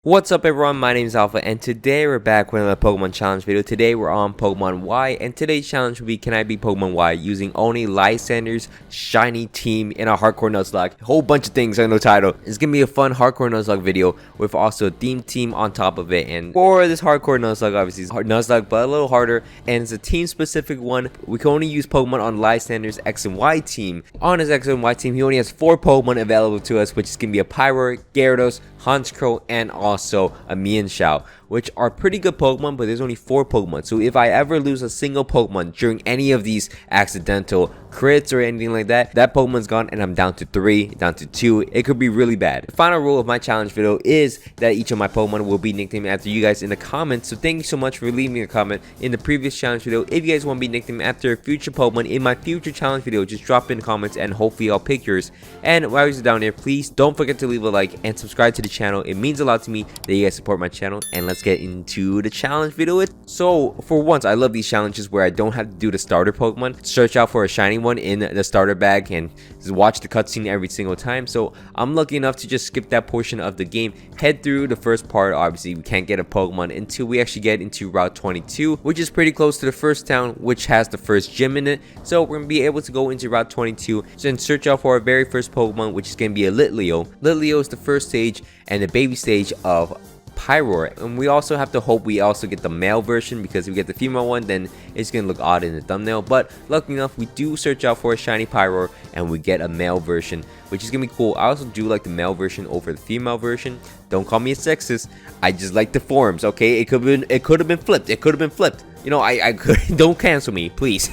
What's up everyone, my name is Alpha and today we're back with another Pokemon challenge video. Today we're on Pokemon Y and today's challenge will be can I beat Pokemon Y using only LYSANRE'S shiny team in a hardcore Nuzlocke. A whole bunch of things on the title. It's gonna be a fun hardcore Nuzlocke video with also a themed team on top of it, and for this hardcore Nuzlocke, obviously it's hard Nuzlocke but a little harder, and it's a team specific one. We can only use Pokemon on LYSANRE'S X and Y team. On his X and Y team he only has 4 Pokemon available to us, which is gonna be a Pyro, Gyarados, Honchkrow, and also a Mienshao, which are pretty good Pokemon, but there's only 4 Pokemon. So if I ever lose a single Pokemon during any of these accidental crits or anything like that, that Pokemon's gone and I'm down to 3, down to 2. It could be really bad. The final rule of my challenge video is that each of my Pokemon will be nicknamed after you guys in the comments. So thank you so much for leaving a comment in the previous challenge video. If you guys want to be nicknamed after a future Pokemon in my future challenge video, just drop in the comments and hopefully I'll pick yours. And while you're down there, please don't forget to leave a like and subscribe to the channel. It means a lot to me that you guys support my channel, and let's get into the challenge video. So for once, I love these challenges where I don't have to do the starter Pokemon, search out for a shiny one in the starter bag and just watch the cutscene every single time. So I'm lucky enough to just skip that portion of the game, head through the first part. Obviously we can't get a Pokemon until we actually get into Route 22, which is pretty close to the first town, which has the first gym in it. So we're gonna be able to go into Route 22 and search out for our very first Pokemon, which is gonna be a Litleo. Litleo is the first stage and the baby stage of Pyro, and we also have to hope we also get the male version, because if we get the female one then it's gonna look odd in the thumbnail. But luckily enough we do search out for a shiny Pyro and we get a male version, which is gonna be cool. I also do like the male version over the female version. Don't call me a sexist, I just like the forms, okay? It could have been flipped. You know, I could don't cancel me, please.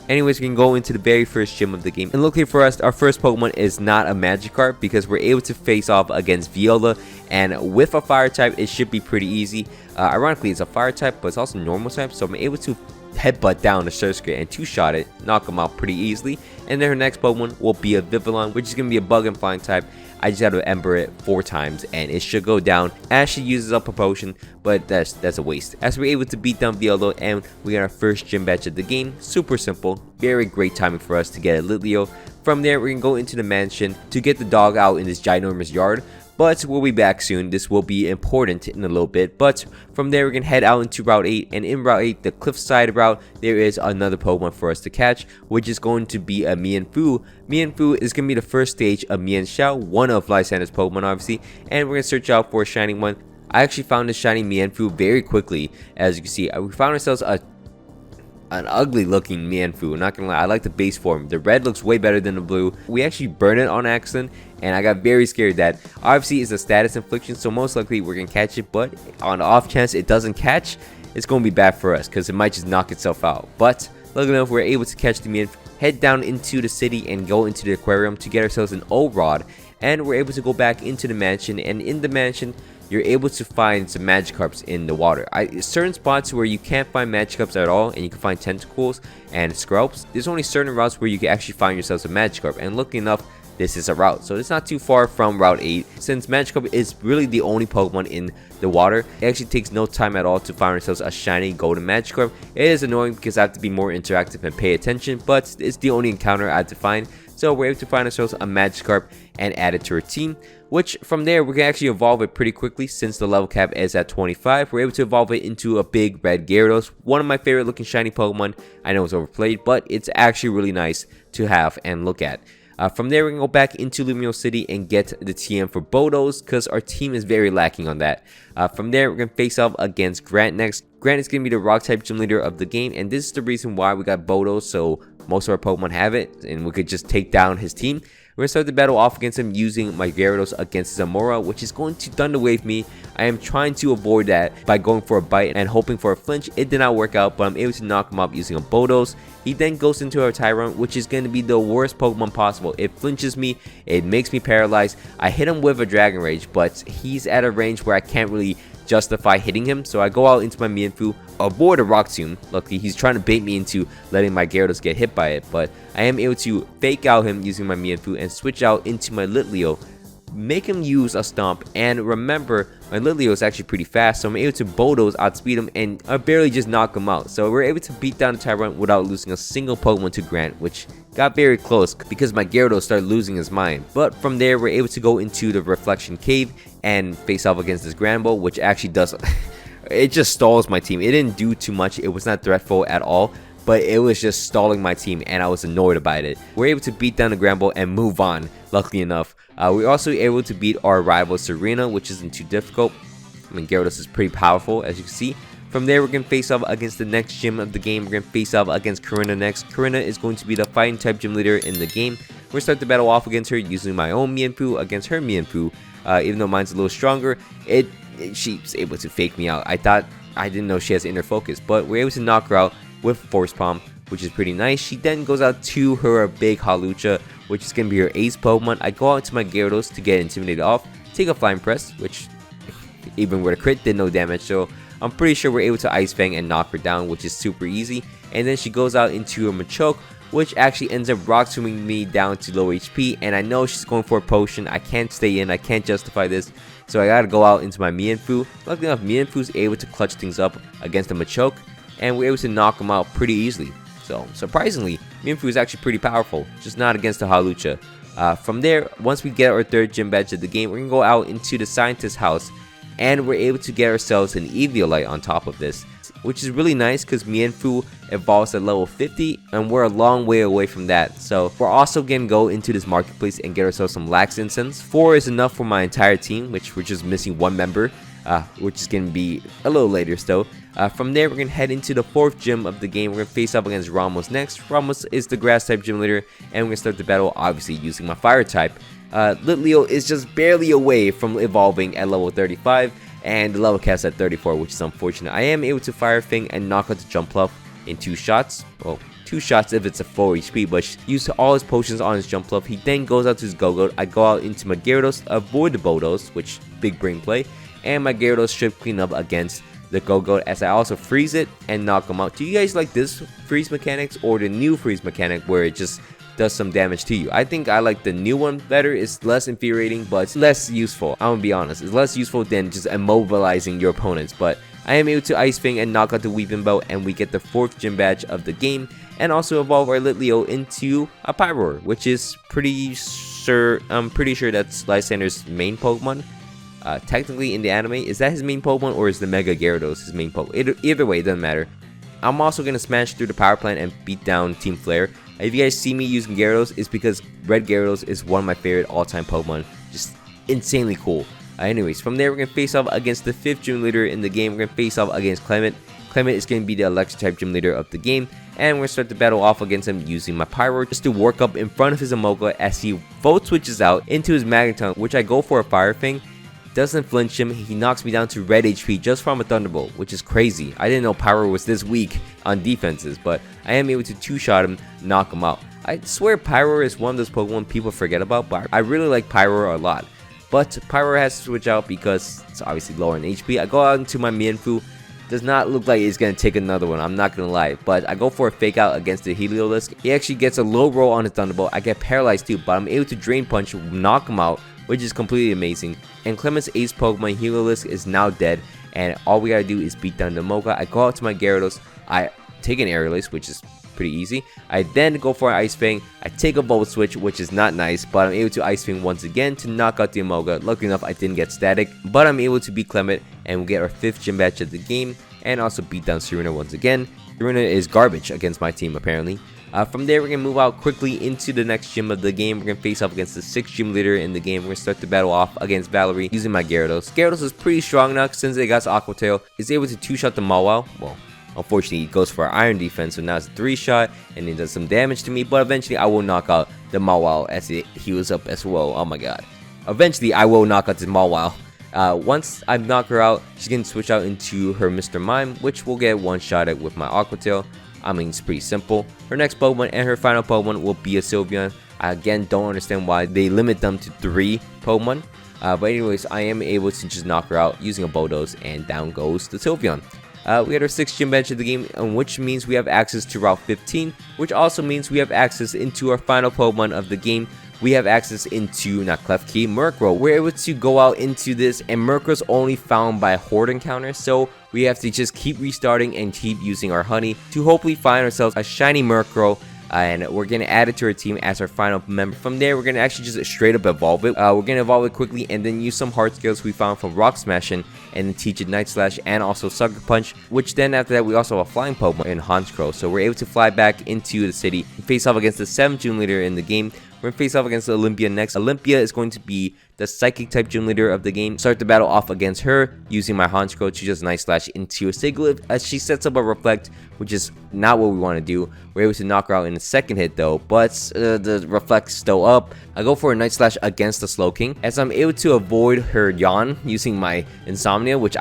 Anyways, we can go into the very first gym of the game, and luckily for us, our first Pokemon is not a Magikarp, because we're able to face off against Viola, and with a fire type it should be pretty easy. Ironically it's a fire type but it's also normal type, so I'm able to headbutt down the Surskit and two-shot it, knock him out pretty easily. And then her next Pokemon will be a Vivillon, which is going to be a bug and flying type. I just had to Ember it 4 times and it should go down as she uses up a potion, but that's a waste. As we're able to beat down Viola and we got our first gym badge of the game. Super simple, very great timing for us to get a Litleo. From there we're going to go into the mansion to get the dog out in this ginormous yard. But we'll be back soon. This will be important in a little bit. But from there we're going to head out into Route 8. And in Route 8, the cliffside route, there is another Pokemon for us to catch, which is going to be a Mienfoo. Mienfoo is going to be the first stage of Mienshao, one of LYSANRE'S Pokemon obviously. And we're going to search out for a shiny one. I actually found this shiny Mienfoo very quickly. As you can see, we found ourselves an ugly looking Mienfoo. Not gonna lie, I like the base form. The red looks way better than the blue. We actually burned it on accident and I got very scared that obviously it's a status infliction, so most likely we're gonna catch it, but on the off chance it doesn't catch, it's gonna be bad for us because it might just knock itself out. But luckily enough we're able to catch the Mienfoo, head down into the city and go into the aquarium to get ourselves an O-Rod, and we're able to go back into the mansion. And in the mansion you're able to find some Magikarps in the water. Certain spots where you can't find Magikarps at all and you can find Tentacles and Scrubs, there's only certain routes where you can actually find yourselves a Magikarp, and luckily enough this is a route, so it's not too far from Route 8. Since Magikarp is really the only Pokemon in the water, it actually takes no time at all to find ourselves a shiny golden Magikarp. It is annoying because I have to be more interactive and pay attention, but it's the only encounter I have to find. So we're able to find ourselves a Magikarp and add it to our team, which from there we can actually evolve it pretty quickly. Since the level cap is at 25, we're able to evolve it into a big red Gyarados, one of my favorite looking shiny Pokemon. I know it's overplayed, but it's actually really nice to have and look at. From there, we're going to go back into Lumio City and get the TM for Bodos, because our team is very lacking on that. From there, we're going to face off against Grant next. Grant is going to be the rock type gym leader of the game, and this is the reason why we got Bodos, so most of our Pokemon have it, and we could just take down his team. We're going to start the battle off against him using my Gyarados against Zamora, which is going to Thunder Wave me. I am trying to avoid that by going for a bite and hoping for a flinch. It did not work out, but I'm able to knock him up using a Bodos. He then goes into our Tyrant, which is going to be the worst Pokemon possible. It flinches me, it makes me paralyzed. I hit him with a Dragon Rage, but he's at a range where I can't really justify hitting him, so I go out into my Mienfoo, avoid a Rock Tomb. Luckily he's trying to bait me into letting my Gyarados get hit by it, but I am able to fake out him using my Mienfoo and switch out into my Litleo, make him use a Stomp. And remember, my Litleo is actually pretty fast, so I'm able to Bodos outspeed him and I barely just knock him out. So we're able to beat down the Tyrant without losing a single Pokemon to Grant, which got very close because my Gyarados started losing his mind. But from there we're able to go into the Reflection Cave and face off against this Granbull, which actually does it just stalls my team. It didn't do too much. It was not threatful at all, but it was just stalling my team, and I was annoyed about it. We're able to beat down the Granbull and move on, luckily enough. We're also able to beat our rival Serena, which isn't too difficult. I mean, Gyarados is pretty powerful, as you can see. From there, we're going to face off against the next gym of the game. We're going to face off against Karina next. Karina is going to be the fighting type gym leader in the game. We're going to start the battle off against her using my own Mienfoo against her Mienfoo. Even though mine's a little stronger, she's able to fake me out. I didn't know she has inner focus, but we're able to knock her out with Force Palm, which is pretty nice. She then goes out to her big Hawlucha, which is going to be her ace Pokemon. I go out to my Gyarados to get intimidated off, take a Flying Press, which even with a crit did no damage, so I'm pretty sure we're able to Ice Fang and knock her down, which is super easy. And then she goes out into her Machoke, which actually ends up rock swimming me down to low HP, and I know she's going for a potion. I can't stay in, I can't justify this, so I gotta go out into my Mienfoo. Luckily enough, Mienfoo's able to clutch things up against the Machoke, and we're able to knock him out pretty easily. So surprisingly, Mienfoo is actually pretty powerful, just not against the Hawlucha. From there, once we get our third gym badge of the game, we're gonna go out into the scientist's house, and we're able to get ourselves an Eviolite on top of this, which is really nice because Mienfoo evolves at level 50, and we're a long way away from that. So we're also gonna go into this marketplace and get ourselves some Lax Incense. 4 is enough for my entire team, which we're just missing 1 member, which is gonna be a little later still. From there, we're gonna head into the 4th gym of the game. We're gonna face up against Ramos next. Ramos is the grass type gym leader, and we're gonna start the battle obviously using my fire type. Litleo is just barely away from evolving at level 35, and the level caps at 34, which is unfortunate. I am able to Fire Fang and knock out the Jumpluff in 2 shots. Well, 2 shots if it's a 4 HP, but used all his potions on his Jumpluff. He then goes out to his Go-Go. I go out into my Gyarados, avoid the Bodos, which big brain play, and my Gyarados should clean up against the Go-Go as I also freeze it and knock him out. Do you guys like this freeze mechanics or the new freeze mechanic where it just does some damage to you? I think I like the new one better. It's less infuriating, but it's less useful. I'm gonna be honest, it's less useful than just immobilizing your opponents. But I am able to Ice Fang and knock out the Weeping Belt, and we get the 4th gym badge of the game, and also evolve our Litleo into a Pyroar, which is I'm pretty sure that's Lysanre's main Pokemon. Technically in the anime, is that his main Pokemon, or is the Mega Gyarados his main Pokemon? Either way, it doesn't matter. I'm also gonna smash through the power plant and beat down Team Flare. If you guys see me using Gyarados, it's because Red Gyarados is one of my favorite all-time Pokemon. Just insanely cool. Anyways, from there, we're going to face off against the 5th gym leader in the game. We're going to face off against Clement. Clement is going to be the electric type gym leader of the game, and we're going to start the battle off against him using my Pyro just to work up in front of his Amoga as he Volt Switches out into his Magneton, which I go for a Fire Fang. Doesn't flinch him. He knocks me down to red HP just from a Thunderbolt, which is crazy. I didn't know Pyro was this weak on defenses, but I am able to 2-shot him, knock him out. I swear Pyro is one of those Pokemon people forget about, but I really like Pyro a lot. But Pyro has to switch out because it's obviously lower in HP. I go out into my Mienfoo. Does not look like he's going to take another one, I'm not going to lie. But I go for a Fake Out against the Heliolisk. He actually gets a low roll on his Thunderbolt. I get paralyzed too, but I'm able to Drain Punch, knock him out, which is completely amazing. And Clement's ace Pokemon, Heliolisk, is now dead, and all we gotta do is beat down the Mocha. I go out to my Gyarados, I take an Aerial Ace, which is pretty easy. I then go for an Ice Fang, I take a Volt Switch, which is not nice, but I'm able to Ice Fang once again to knock out the Amoga. Luckily enough, I didn't get static, but I'm able to beat Clement, and we get our 5th gym badge of the game, and also beat down Serena once again. Serena is garbage against my team, apparently. From there, we're going to move out quickly into the next gym of the game. We're going to face off against the 6th gym leader in the game. We're going to start the battle off against Valerie using my Gyarados. Gyarados is pretty strong now since it got Aqua Tail. It's able to 2-shot the Mawile. Well, unfortunately, it goes for Iron Defense, so now it's a 3-shot, and it does some damage to me. But eventually, I will knock out the Mawile as it heals up as well. Oh my god. Eventually, I will knock out this Mawile. Once I knock her out, she's going to switch out into her Mr. Mime, which will get 1-shotted with my Aqua Tail. I mean, it's pretty simple. Her next Pokemon and her final Pokemon will be a Sylveon. I again don't understand why they limit them to 3 Pokemon. But anyways, I am able to just knock her out using a Bodos, and down goes the Sylveon. We had our 6th gym badge of the game, which means we have access to Route 15, which also means we have access into our final Pokemon of the game. We have access into, not Klefki, Murkrow. We're able to go out into this, and Murkrow's only found by Horde encounter, so we have to just keep restarting and keep using our honey to hopefully find ourselves a shiny Murkrow and we're gonna add it to our team as our final member. From there, we're gonna actually just straight up evolve it. We're gonna evolve it quickly and then use some hard skills we found from Rock Smashing and then teach it Night Slash and also Sucker Punch, which then after that we also have a flying Pokemon in Honchkrow. So we're able to fly back into the city and face off against the 7th gym leader in the game. We're going to face off against Olympia next. Olympia is going to be the psychic type gym leader of the game. Start the battle off against her using my Honchkrow to just Night Slash into a Sigilyph as she sets up a Reflect, which is not what we want to do. We're able to knock her out in the second hit though, but the Reflect's still up. I go for a Night Slash against the Slowking as I'm able to avoid her Yawn using my Insomnia, which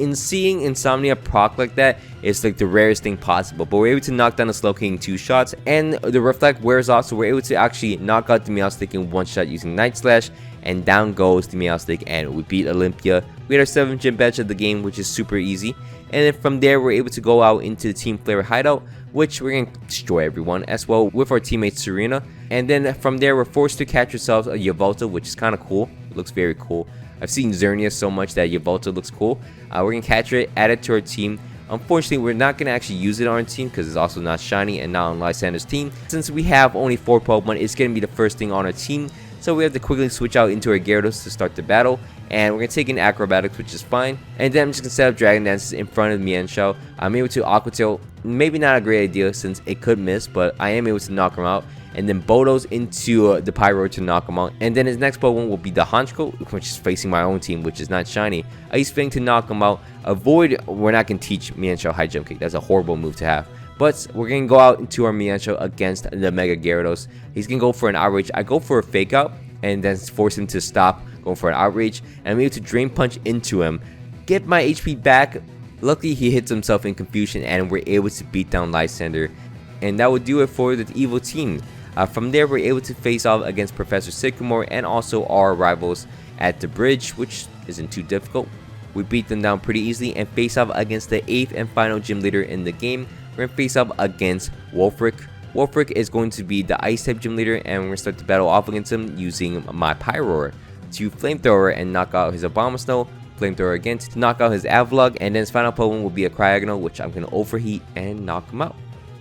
in seeing Insomnia proc like that, it's like the rarest thing possible. But we're able to knock down the Slowking in 2 shots and the Reflect wears off, so we're able to actually knock out the Meowstic in 1 shot using Night Slash, and down goes the Meowstic and we beat Olympia. We had our 7th gym badge of the game, which is super easy. And then from there, we're able to go out into the Team Flavor hideout, which we're going to destroy everyone as well with our teammate Serena. And then from there, we're forced to catch ourselves a Yveltal, which is kind of cool. It looks very cool. I've seen Xerneas so much that Yveltal looks cool. We're going to catch it, add it to our team. Unfortunately, we're not going to actually use it on our team because it's also not shiny and not on Lysander's team. Since we have only 4 Pokemon, it's going to be the first thing on our team. So we have to quickly switch out into our Gyarados to start the battle. And we're going to take in Acrobatics, which is fine. And then I'm just going to set up Dragon Dances in front of Mienshao. I'm able to Aqua Tail. Maybe not a great idea since it could miss, but I am able to knock him out. And then Bodos into the Pyro to knock him out. And then his next Pokemon will be the Honchkrow, which is facing my own team, which is not shiny. Ice Fang to knock him out. Avoid, we're not going to teach Mienshao High Jump Kick. That's a horrible move to have. But we're going to go out into our Mienshao against the Mega Gyarados. He's going to go for an Outrage. I go for a Fake Out and then force him to stop going for an Outrage. And I'm able to Drain Punch into him, get my HP back. Luckily, he hits himself in confusion and we're able to beat down Lysander. And that would do it for the evil team. From there, we're able to face off against Professor Sycamore and also our rivals at the bridge, which isn't too difficult. We beat them down pretty easily and face off against the 8th and final gym leader in the game. We're going to face off against Wolfric. Wolfric is going to be the Ice type gym leader, and we're going to start the battle off against him using my Pyroar to Flamethrower and knock out his Abomasnow. Flamethrower again to knock out his Avalugg, and then his final Pokemon will be a Cryogonal, which I'm going to Overheat and knock him out.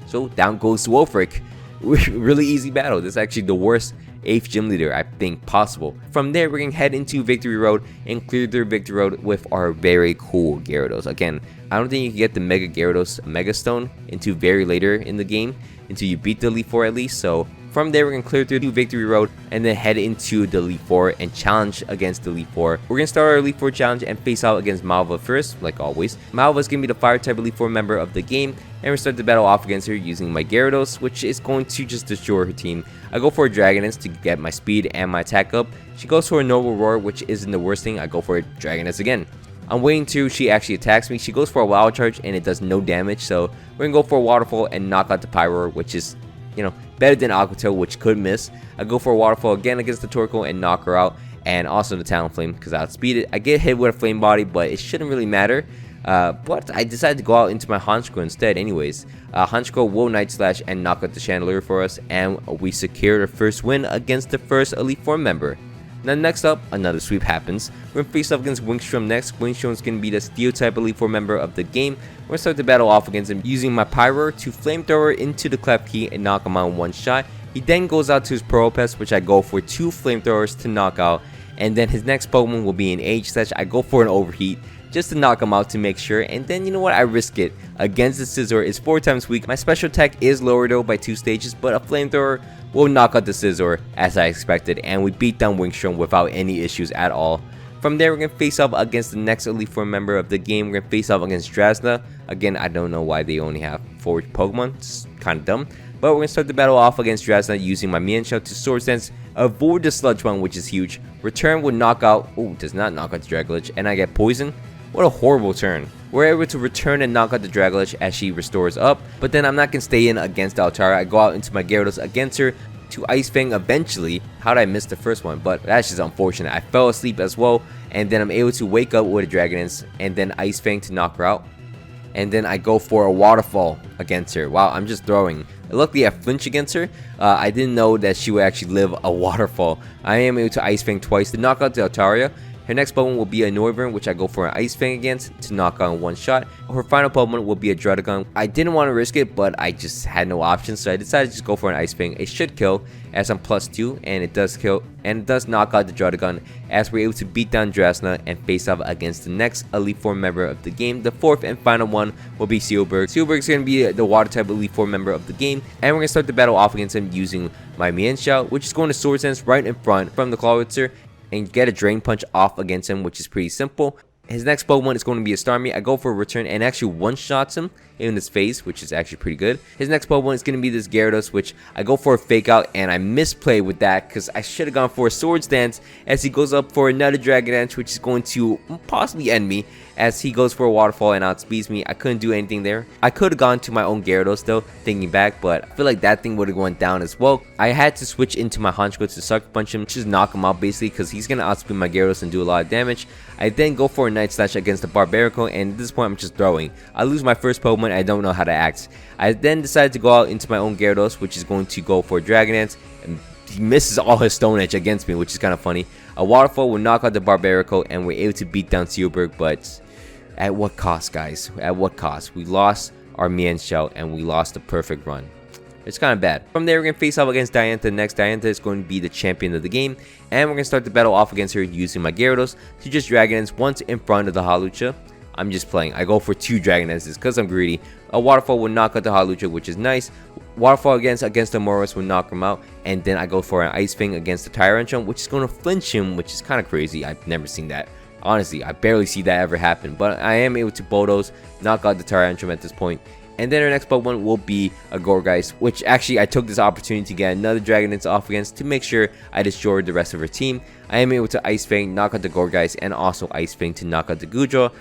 So down goes Wolfric. Really easy battle. This is actually the worst 8th gym leader I think possible. From there, we're going to head into Victory Road and clear through Victory Road with our very cool Gyarados. Again, I don't think you can get the Mega Gyarados Mega Stone until very later in the game, until you beat the Elite Four at least. So from there, we're going to clear through Victory Road and then head into the Elite Four and challenge against the Elite Four. We're going to start our Elite Four challenge and face out against Malva first, like always. Malva is going to be the Fire type Elite Four member of the game, and we start the battle off against her using my Gyarados, which is going to just destroy her team. I go for a Dragoness to get my speed and my attack up. She goes for a Noble Roar, which isn't the worst thing. I go for a Dragoness again. I'm waiting till she actually attacks me. She goes for a Wild Charge and it does no damage, so we're going to go for a Waterfall and knock out the Pyroar, which is, you know, better than Aqua Tail, which could miss. I go for a Waterfall again against the Torkoal and knock her out, and also the Talonflame because I outspeed it. I get hit with a Flame Body, but it shouldn't really matter. But I decided to go out into my Honchkrow instead anyways. Honchkrow will Night Slash and knock out the Chandelier for us, and we secured our first win against the first Elite Four member. Now next up, another sweep happens. We're going to face off against Wingstrom next. Wingstrom is going to be the Steel type Elite Four member of the game. We're going to start the battle off against him using my Pyroar to Flamethrower into the Klefki and knock him out in 1 shot. He then goes out to his Probopass, which I go for 2 Flamethrowers to knock out. And then his next Pokemon will be an Aegislash. I go for an Overheat just to knock him out to make sure, and then you know what, I risk it against the Scizor. It's 4 times weak. My special attack is lower though by 2 stages, but a Flamethrower will knock out the Scizor as I expected, and we beat down Wingstrom without any issues at all. From there, we're going to face off against the next Elite Four member of the game. We're going to face off against Drasna. Again, I don't know why they only have 4 Pokemon. It's kind of dumb. But we're going to start the battle off against Drasna using my Mienshao to Swords Dance, avoid the Sludge Bomb, which is huge. Return would knock out, does not knock out the Dragolich, and I get Poison. What a horrible turn. We're able to return and knock out the Dragolich as she restores up, but then I'm not going to stay in against Altara. I go out into my Gyarados against her to Ice Fang eventually. How did I miss the first one? But that's just unfortunate. I fell asleep as well, and then I'm able to wake up with a Dragonance and then Ice Fang to knock her out. And then I go for a Waterfall against her. Wow, I'm just throwing. Luckily, I flinch against her. I didn't know that she would actually live a Waterfall. I am able to Ice Fang twice to knock out the Altaria. Her next Pokemon will be a Noivern, which I go for an Ice Fang against to knock on one shot. Her final Pokemon will be a Druddigon. I didn't want to risk it, but I just had no option, so I decided to just go for an Ice Fang. It should kill, as I'm +2, and it does kill, and it does knock out the Druddigon, as we're able to beat down Drasna and face off against the next Elite Four member of the game. The fourth and final one will be Sealberg. Sealberg is going to be the Water type Elite Four member of the game, and we're going to start the battle off against him using my Mienshao, which is going to Sword Dance right in front from the Clawitzer, and get a Drain Punch off against him, which is pretty simple. His next Pokemon is going to be a Starmie. I go for a return and actually one-shots him in his face, which is actually pretty good. His next Pokemon is going to be this Gyarados, which I go for a Fake Out, and I misplay with that because I should have gone for a Swords Dance as he goes up for another Dragon Dance, which is going to possibly end me as he goes for a Waterfall and outspeeds me. I couldn't do anything there. I could have gone to my own Gyarados though, thinking back, but I feel like that thing would have went down as well. I had to switch into my Honchkrow to Sucker Punch him, just knock him out basically because he's going to outspeed my Gyarados and do a lot of damage. I then go for a Night Slash against the Barbarical, and at this point I'm just throwing. I lose my first Pokemon, I don't know how to act. I then decided to go out into my own Gyarados, which is going to go for Dragon Dance, and he misses all his Stone Edge against me, which is kind of funny. A Waterfall will knock out the Barbarical, and we're able to beat down Sealberg, but at what cost, guys? At what cost? We lost our Mienshao, and we lost a perfect run. It's kind of bad. From there, we're going to face off against Diantha. Next, Diantha is going to be the champion of the game, and we're going to start the battle off against her using my Gyarados to just Dragon Dance once in front of the Hawlucha. I'm just playing. I go for 2 Dragon Dances because I'm greedy. A Waterfall will knock out the Hawlucha, which is nice. Waterfall against the Moros will knock him out, and then I go for an Ice Fang against the Tyrantrum, which is going to flinch him, which is kind of crazy. I've never seen that. Honestly, I barely see that ever happen, but I am able to Bulldoze, knock out the Tyrantrum at this point. And then our next Pokemon will be a Gourgeist, which actually I took this opportunity to get another Dragon Dance off against to make sure I destroyed the rest of her team. I am able to Ice Fang, knock out the Gourgeist, and also Ice Fang to knock out the Goodra,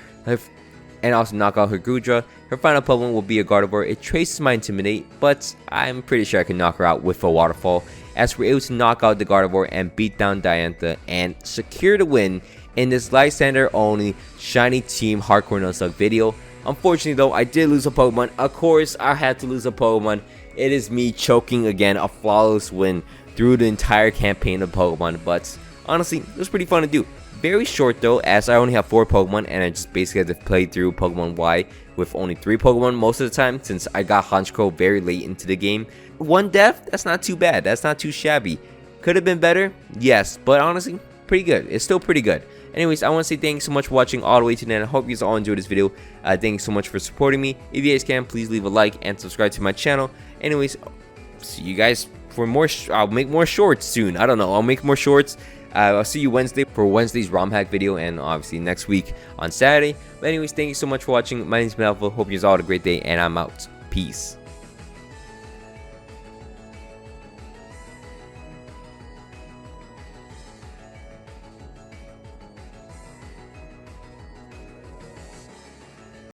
and also knock out her Goodra. Her final Pokemon will be a Gardevoir. It traces my Intimidate, but I'm pretty sure I can knock her out with a Waterfall, as we're able to knock out the Gardevoir and beat down Diantha and secure the win in this Lysander only Shiny Team Hardcore Nuzlocke video. Unfortunately though, I did lose a Pokemon. Of course, I had to lose a Pokemon. It is me choking again, a flawless win through the entire campaign of Pokemon. But honestly, it was pretty fun to do. Very short though, as I only have 4 Pokemon, and I just basically had to play through Pokemon Y with only 3 Pokemon most of the time, since I got Honchkrow very late into the game. 1 death, that's not too bad. That's not too shabby. Could have been better, yes, but honestly, pretty good. It's still pretty good. Anyways, I want to say thanks so much for watching all the way to the end. I hope you guys all enjoyed this video. Thanks so much for supporting me. If you guys can, please leave a like and subscribe to my channel. Anyways, see you guys for more. I'll make more shorts soon. I don't know. I'll make more shorts. I'll see you Wednesday for Wednesday's ROM hack video, and obviously next week on Saturday. But anyways, thank you so much for watching. My name is Melville. Hope you guys all had a great day, and I'm out. Peace.